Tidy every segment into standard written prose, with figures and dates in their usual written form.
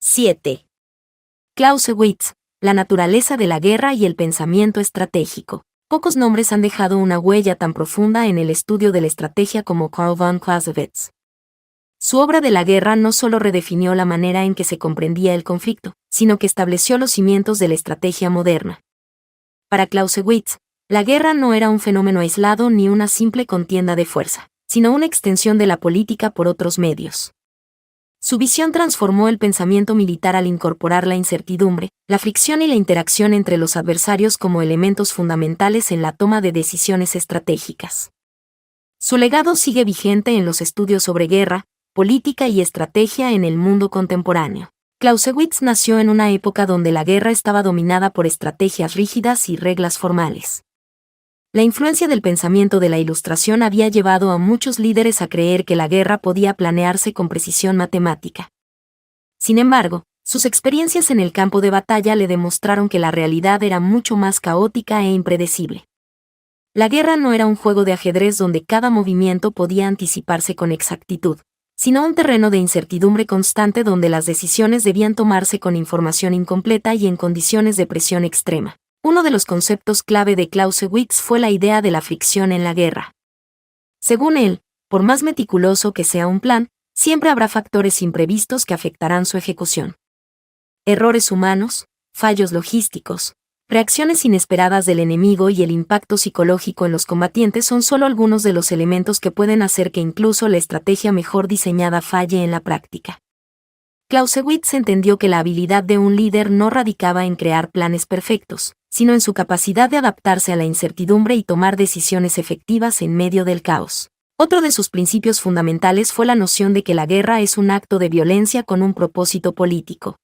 7. Clausewitz, la naturaleza de la guerra y el pensamiento estratégico. Pocos nombres han dejado una huella tan profunda en el estudio de la estrategia como Carl von Clausewitz. Su obra de la guerra no solo redefinió la manera en que se comprendía el conflicto, sino que estableció los cimientos de la estrategia moderna. Para Clausewitz, la guerra no era un fenómeno aislado ni una simple contienda de fuerza, sino una extensión de la política por otros medios. Su visión transformó el pensamiento militar al incorporar la incertidumbre, la fricción y la interacción entre los adversarios como elementos fundamentales en la toma de decisiones estratégicas. Su legado sigue vigente en los estudios sobre guerra, política y estrategia en el mundo contemporáneo. Clausewitz nació en una época donde la guerra estaba dominada por estrategias rígidas y reglas formales. La influencia del pensamiento de la Ilustración había llevado a muchos líderes a creer que la guerra podía planearse con precisión matemática. Sin embargo, sus experiencias en el campo de batalla le demostraron que la realidad era mucho más caótica e impredecible. La guerra no era un juego de ajedrez donde cada movimiento podía anticiparse con exactitud, sino un terreno de incertidumbre constante donde las decisiones debían tomarse con información incompleta y en condiciones de presión extrema. Uno de los conceptos clave de Clausewitz fue la idea de la fricción en la guerra. Según él, por más meticuloso que sea un plan, siempre habrá factores imprevistos que afectarán su ejecución. Errores humanos, fallos logísticos, reacciones inesperadas del enemigo y el impacto psicológico en los combatientes son solo algunos de los elementos que pueden hacer que incluso la estrategia mejor diseñada falle en la práctica. Clausewitz entendió que la habilidad de un líder no radicaba en crear planes perfectos, sino en su capacidad de adaptarse a la incertidumbre y tomar decisiones efectivas en medio del caos. Otro de sus principios fundamentales fue la noción de que la guerra es un acto de violencia con un propósito político.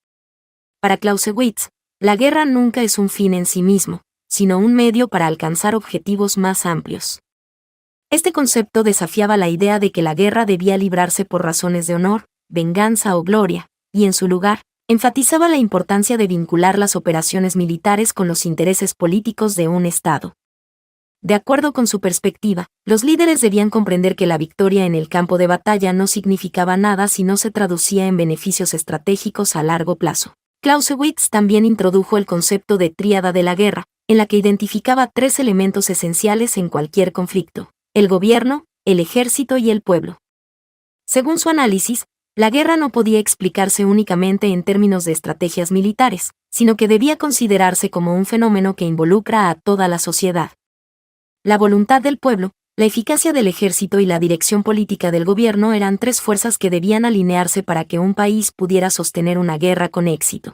Para Clausewitz, la guerra nunca es un fin en sí mismo, sino un medio para alcanzar objetivos más amplios. Este concepto desafiaba la idea de que la guerra debía librarse por razones de honor, venganza o gloria, y en su lugar, enfatizaba la importancia de vincular las operaciones militares con los intereses políticos de un Estado. De acuerdo con su perspectiva, los líderes debían comprender que la victoria en el campo de batalla no significaba nada si no se traducía en beneficios estratégicos a largo plazo. Clausewitz también introdujo el concepto de tríada de la guerra, en la que identificaba tres elementos esenciales en cualquier conflicto: el gobierno, el ejército y el pueblo. Según su análisis, la guerra no podía explicarse únicamente en términos de estrategias militares, sino que debía considerarse como un fenómeno que involucra a toda la sociedad. La voluntad del pueblo, la eficacia del ejército y la dirección política del gobierno eran tres fuerzas que debían alinearse para que un país pudiera sostener una guerra con éxito.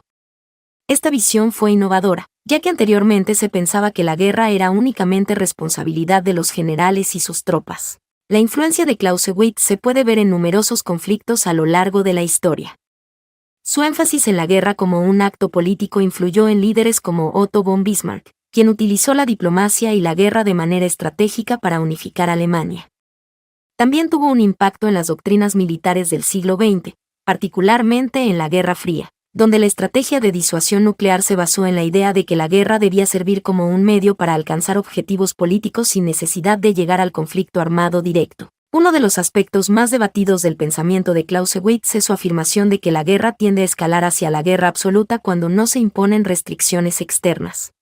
Esta visión fue innovadora, ya que anteriormente se pensaba que la guerra era únicamente responsabilidad de los generales y sus tropas. La influencia de Clausewitz se puede ver en numerosos conflictos a lo largo de la historia. Su énfasis en la guerra como un acto político influyó en líderes como Otto von Bismarck, quien utilizó la diplomacia y la guerra de manera estratégica para unificar Alemania. También tuvo un impacto en las doctrinas militares del siglo XX, particularmente en la Guerra Fría, donde la estrategia de disuasión nuclear se basó en la idea de que la guerra debía servir como un medio para alcanzar objetivos políticos sin necesidad de llegar al conflicto armado directo. Uno de los aspectos más debatidos del pensamiento de Clausewitz es su afirmación de que la guerra tiende a escalar hacia la guerra absoluta cuando no se imponen restricciones externas.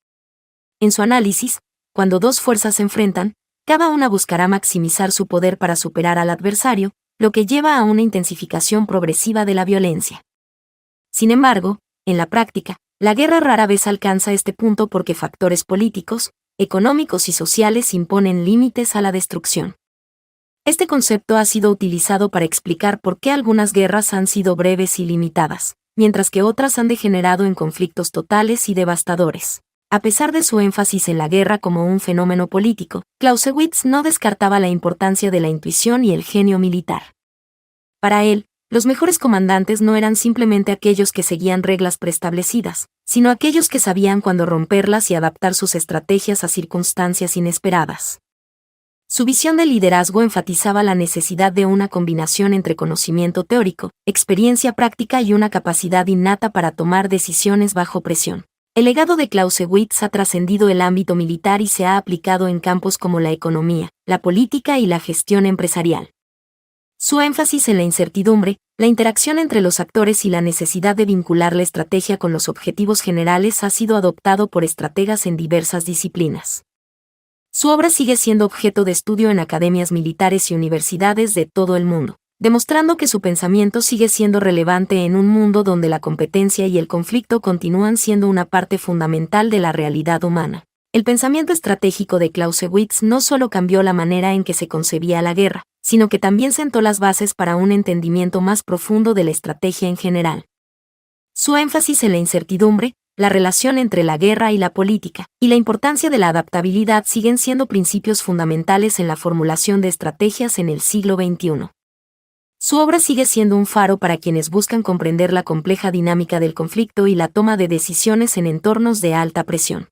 En su análisis, cuando dos fuerzas se enfrentan, cada una buscará maximizar su poder para superar al adversario, lo que lleva a una intensificación progresiva de la violencia. Sin embargo, en la práctica, la guerra rara vez alcanza este punto porque factores políticos, económicos y sociales imponen límites a la destrucción. Este concepto ha sido utilizado para explicar por qué algunas guerras han sido breves y limitadas, mientras que otras han degenerado en conflictos totales y devastadores. A pesar de su énfasis en la guerra como un fenómeno político, Clausewitz no descartaba la importancia de la intuición y el genio militar. Para él, los mejores comandantes no eran simplemente aquellos que seguían reglas preestablecidas, sino aquellos que sabían cuándo romperlas y adaptar sus estrategias a circunstancias inesperadas. Su visión de liderazgo enfatizaba la necesidad de una combinación entre conocimiento teórico, experiencia práctica y una capacidad innata para tomar decisiones bajo presión. El legado de Clausewitz ha trascendido el ámbito militar y se ha aplicado en campos como la economía, la política y la gestión empresarial. Su énfasis en la incertidumbre, la interacción entre los actores y la necesidad de vincular la estrategia con los objetivos generales ha sido adoptado por estrategas en diversas disciplinas. Su obra sigue siendo objeto de estudio en academias militares y universidades de todo el mundo, demostrando que su pensamiento sigue siendo relevante en un mundo donde la competencia y el conflicto continúan siendo una parte fundamental de la realidad humana. El pensamiento estratégico de Clausewitz no solo cambió la manera en que se concebía la guerra, sino que también sentó las bases para un entendimiento más profundo de la estrategia en general. Su énfasis en la incertidumbre, la relación entre la guerra y la política, y la importancia de la adaptabilidad siguen siendo principios fundamentales en la formulación de estrategias en el siglo XXI. Su obra sigue siendo un faro para quienes buscan comprender la compleja dinámica del conflicto y la toma de decisiones en entornos de alta presión.